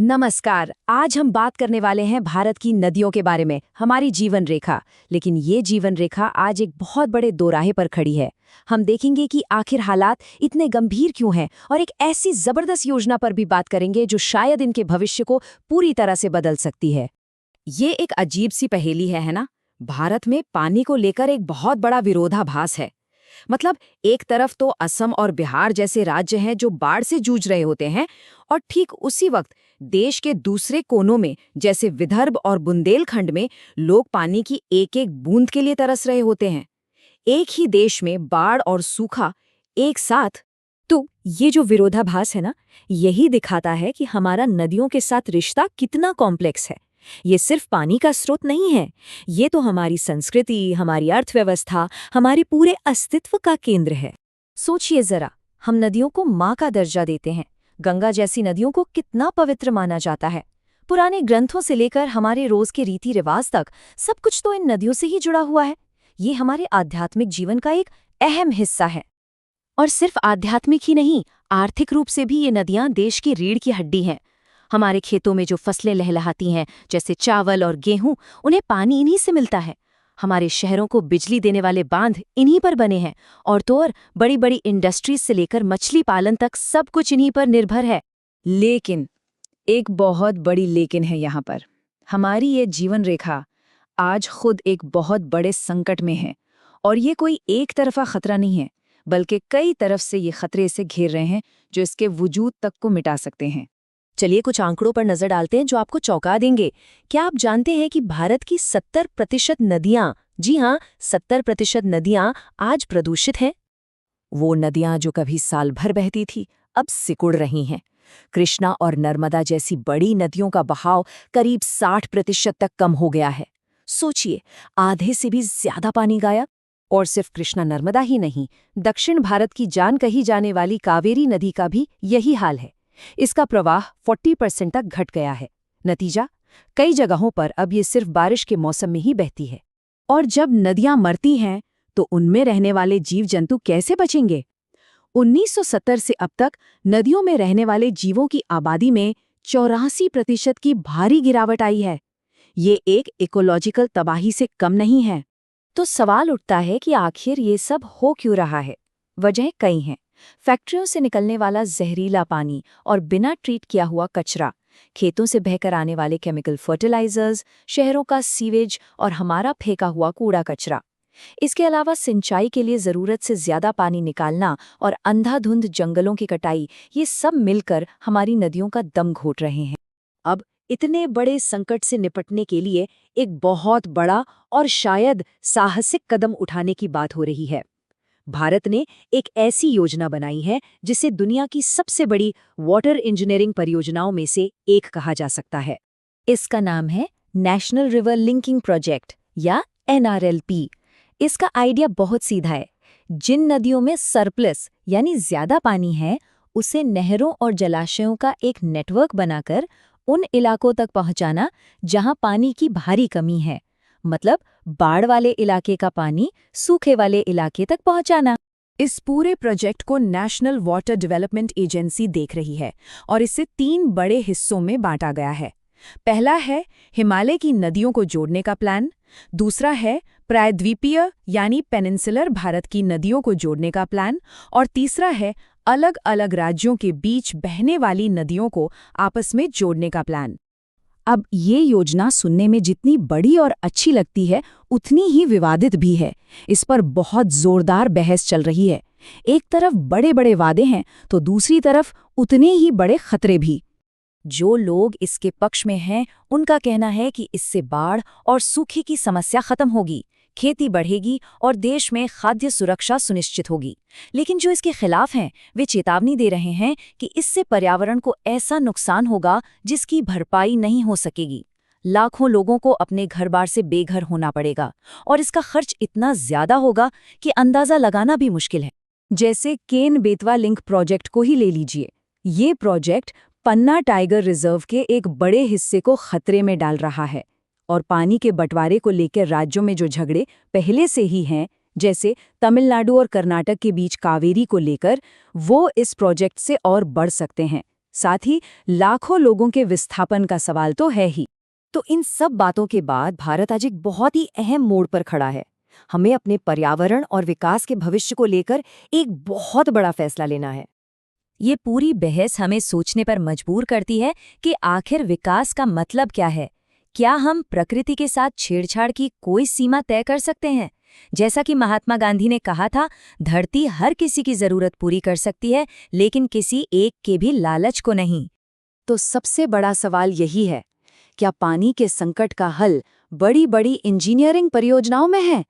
नमस्कार। आज हम बात करने वाले हैं भारत की नदियों के बारे में, हमारी जीवन रेखा। लेकिन ये जीवन रेखा आज एक बहुत बड़े दोराहे पर खड़ी है। हम देखेंगे कि आखिर हालात इतने गंभीर क्यों हैं और एक ऐसी जबरदस्त योजना पर भी बात करेंगे जो शायद इनके भविष्य को पूरी तरह से बदल सकती है। ये एक अजीब सी पहेली है ना? भारत में पानी को लेकर एक बहुत बड़ा विरोधाभास है। मतलब एक तरफ तो असम और बिहार जैसे राज्य हैं जो बाढ़ से जूझ रहे होते हैं, और ठीक उसी वक्त देश के दूसरे कोनों में जैसे विदर्भ और बुंदेलखंड में लोग पानी की एक एक बूंद के लिए तरस रहे होते हैं। एक ही देश में बाढ़ और सूखा एक साथ। तो ये जो विरोधाभास है ना, यही दिखाता है कि हमारा नदियों के साथ रिश्ता कितना कॉम्प्लेक्स है। ये सिर्फ पानी का स्रोत नहीं है, ये तो हमारी संस्कृति, हमारी अर्थव्यवस्था, हमारे पूरे अस्तित्व का केंद्र है। सोचिए जरा, हम नदियों को माँ का दर्जा देते हैं। गंगा जैसी नदियों को कितना पवित्र माना जाता है। पुराने ग्रंथों से लेकर हमारे रोज के रीति रिवाज तक सब कुछ तो इन नदियों से ही जुड़ा हुआ है। ये हमारे आध्यात्मिक जीवन का एक अहम हिस्सा है। और सिर्फ आध्यात्मिक ही नहीं, आर्थिक रूप से भी ये नदियां देश की रीढ़ की हड्डी हैं। हमारे खेतों में जो फसलें लहलहाती हैं, जैसे चावल और गेहूं, उन्हें पानी इन्हीं से मिलता है। हमारे शहरों को बिजली देने वाले बांध इन्हीं पर बने हैं, और तो और बड़ी बड़ी इंडस्ट्रीज से लेकर मछली पालन तक सब कुछ इन्हीं पर निर्भर है। लेकिन एक बहुत बड़ी लेकिन है यहाँ पर। हमारी ये जीवन रेखा आज खुद एक बहुत बड़े संकट में है। और ये कोई एक तरफा खतरा नहीं है, बल्कि कई तरफ से ये खतरे इसे घेर रहे हैं जो इसके वजूद तक को मिटा सकते हैं। चलिए कुछ आंकड़ों पर नजर डालते हैं जो आपको चौंका देंगे। क्या आप जानते हैं कि भारत की 70% नदियां, जी हाँ 70% नदियां आज प्रदूषित हैं? वो नदियां जो कभी साल भर बहती थी, अब सिकुड़ रही हैं। कृष्णा और नर्मदा जैसी बड़ी नदियों का बहाव करीब 60% तक कम हो गया है। सोचिए, आधे से भी ज्यादा पानी गायब। और सिर्फ कृष्णा नर्मदा ही नहीं, दक्षिण भारत की जान कही जाने वाली कावेरी नदी का भी यही हाल है। इसका प्रवाह 40% तक घट गया है। नतीजा, कई जगहों पर अब ये सिर्फ बारिश के मौसम में ही बहती है। और जब नदियां मरती हैं तो उनमें रहने वाले जीव जंतु कैसे बचेंगे? 1970 से अब तक नदियों में रहने वाले जीवों की आबादी में 84% की भारी गिरावट आई है। ये एक इकोलॉजिकल तबाही से कम नहीं है। तो सवाल उठता है कि आखिर ये सब हो क्यों रहा है? वजह कई हैं। फैक्ट्रियों से निकलने वाला जहरीला पानी और बिना ट्रीट किया हुआ कचरा, खेतों से बहकर आने वाले केमिकल फर्टिलाइजर्स, शहरों का सीवेज और हमारा फेंका हुआ कूड़ा कचरा। इसके अलावा सिंचाई के लिए ज़रूरत से ज़्यादा पानी निकालना और अंधाधुंध जंगलों की कटाई, ये सब मिलकर हमारी नदियों का दम घोट रहे हैं। अब इतने बड़े संकट से निपटने के लिए एक बहुत बड़ा और शायद साहसिक कदम उठाने की बात हो रही है। भारत ने एक ऐसी योजना बनाई है जिसे दुनिया की सबसे बड़ी वाटर इंजीनियरिंग परियोजनाओं में से एक कहा जा सकता है। इसका नाम है नेशनल रिवर लिंकिंग प्रोजेक्ट या NRLP। इसका आइडिया बहुत सीधा है। जिन नदियों में सरप्लस यानी ज्यादा पानी है, उसे नहरों और जलाशयों का एक नेटवर्क बनाकर उन इलाकों तक पहुंचाना जहां पानी की भारी कमी है। मतलब बाढ़ वाले इलाके का पानी सूखे वाले इलाके तक पहुंचाना। इस पूरे प्रोजेक्ट को नेशनल वाटर डेवलपमेंट एजेंसी देख रही है और इसे 3 बड़े हिस्सों में बांटा गया है। पहला है हिमालय की नदियों को जोड़ने का प्लान, दूसरा है प्रायद्वीपीय यानी पेनिनसुलर भारत की नदियों को जोड़ने का प्लान, और तीसरा है अलग अलग राज्यों के बीच बहने वाली नदियों को आपस में जोड़ने का प्लान। अब ये योजना सुनने में जितनी बड़ी और अच्छी लगती है, उतनी ही विवादित भी है। इस पर बहुत जोरदार बहस चल रही है। एक तरफ बड़े बड़े वादे हैं तो दूसरी तरफ उतने ही बड़े खतरे भी। जो लोग इसके पक्ष में हैं, उनका कहना है कि इससे बाढ़ और सूखे की समस्या खत्म होगी, खेती बढ़ेगी और देश में खाद्य सुरक्षा सुनिश्चित होगी। लेकिन जो इसके खिलाफ हैं, वे चेतावनी दे रहे हैं कि इससे पर्यावरण को ऐसा नुकसान होगा जिसकी भरपाई नहीं हो सकेगी। लाखों लोगों को अपने घर-बार से बेघर होना पड़ेगा और इसका खर्च इतना ज्यादा होगा कि अंदाजा लगाना भी मुश्किल है। जैसे केन बेतवा लिंक प्रोजेक्ट को ही ले लीजिए। ये प्रोजेक्ट पन्ना टाइगर रिजर्व के एक बड़े हिस्से को खतरे में डाल रहा है, और पानी के बंटवारे को लेकर राज्यों में जो झगड़े पहले से ही हैं, जैसे तमिलनाडु और कर्नाटक के बीच कावेरी को लेकर, वो इस प्रोजेक्ट से और बढ़ सकते हैं। साथ ही लाखों लोगों के विस्थापन का सवाल तो है ही। तो इन सब बातों के बाद भारत आज एक बहुत ही अहम मोड़ पर खड़ा है। हमें अपने पर्यावरण और विकास के भविष्य को लेकर एक बहुत बड़ा फैसला लेना है। ये पूरी बहस हमें सोचने पर मजबूर करती है कि आखिर विकास का मतलब क्या है। क्या हम प्रकृति के साथ छेड़छाड़ की कोई सीमा तय कर सकते हैं? जैसा कि महात्मा गांधी ने कहा था, धरती हर किसी की जरूरत पूरी कर सकती है, लेकिन किसी एक के भी लालच को नहीं। तो सबसे बड़ा सवाल यही है, क्या पानी के संकट का हल बड़ी बड़ी इंजीनियरिंग परियोजनाओं में है,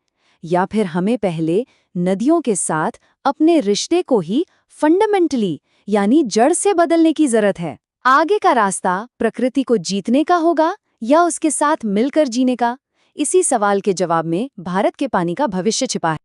या फिर हमें पहले नदियों के साथ अपने रिश्ते को ही फंडामेंटली यानी जड़ से बदलने की जरूरत है? आगे का रास्ता प्रकृति को जीतने का होगा या उसके साथ मिलकर जीने का? इसी सवाल के जवाब में भारत के पानी का भविष्य छिपा है।